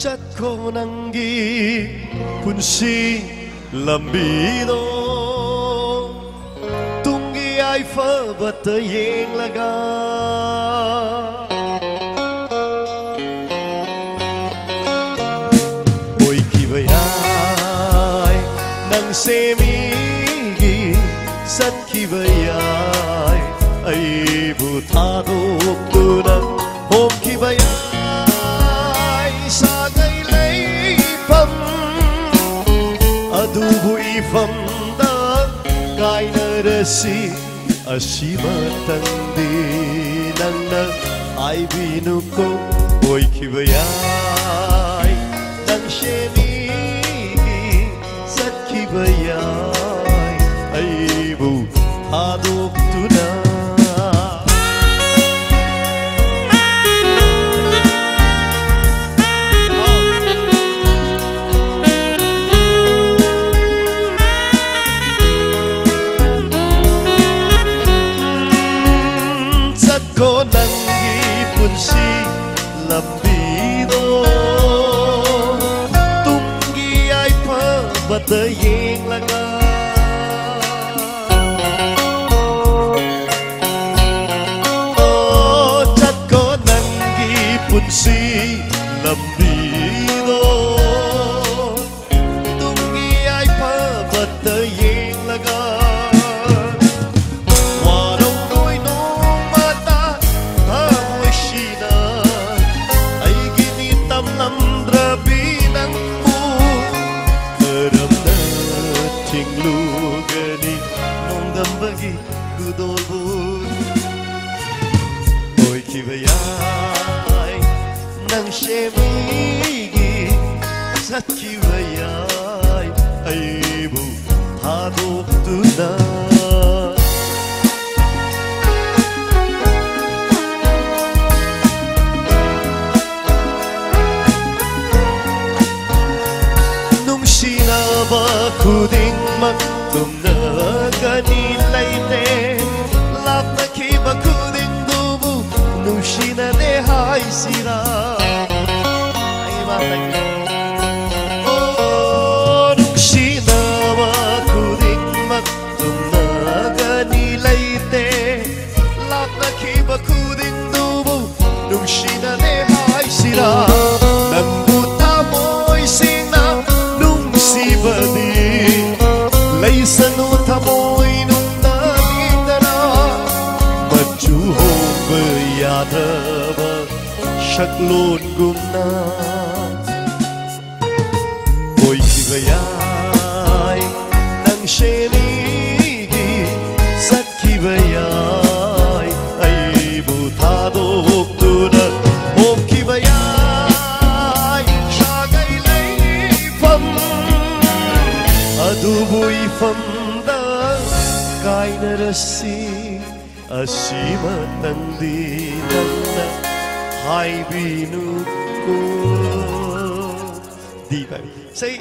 ꯆꯠꯈꯣ ꯅꯪꯒꯤ ꯄꯨꯟꯁꯤ ꯂꯝꯕꯤꯗꯣ ꯇꯨꯡꯒꯤ ꯌꯥꯏꯐꯕꯇ ꯌꯦꯡꯂꯒ ꯑꯣꯏꯈꯤꯕ ꯌꯥꯏ ꯅꯪꯁꯦ ꯃꯤꯒꯤ ꯆꯠꯈꯤꯕ ꯌꯥꯏ ꯑꯩꯕꯨ ꯊꯥꯗꯣꯛꯇꯨꯅ ꯍꯣꯡꯈꯤꯕ ꯌꯥꯏ ꯁꯥꯒꯩ ꯂꯩꯐꯝ ꯑꯗꯨꯕꯨ 이밤다 가이너르시 아시마탄디 낭낭 아이비누코 오이키바야이 당시미기 삿키바야이 아이부 하독두나 넌기 분시 lambido tumgi ai pha bata yeng laga oh chat ko nangi punsi lambido tumgi ai pha bata yeng laga Tinglugani nongdambagi kudolbun Oy kibayay nang shemigi sat kibayay aybu hadoktuna nung sinaba kuding magtumnagani layte lapnakiba kuding dubu nushina de haisira oh nushina ba kuding magtumnagani layte lapnakiba kuding dubu nushina de haisira nambuta moy sina nungsibadi Laysanu thamoy nung nalindara Machu hong yadaba shaklon gumna Oy kibayay nang shenigi sat kibayay aybu thadoktuda om kibayay shagay layfam adubu ifamda kainarasi asima nandi nanna haibinu ko di ba say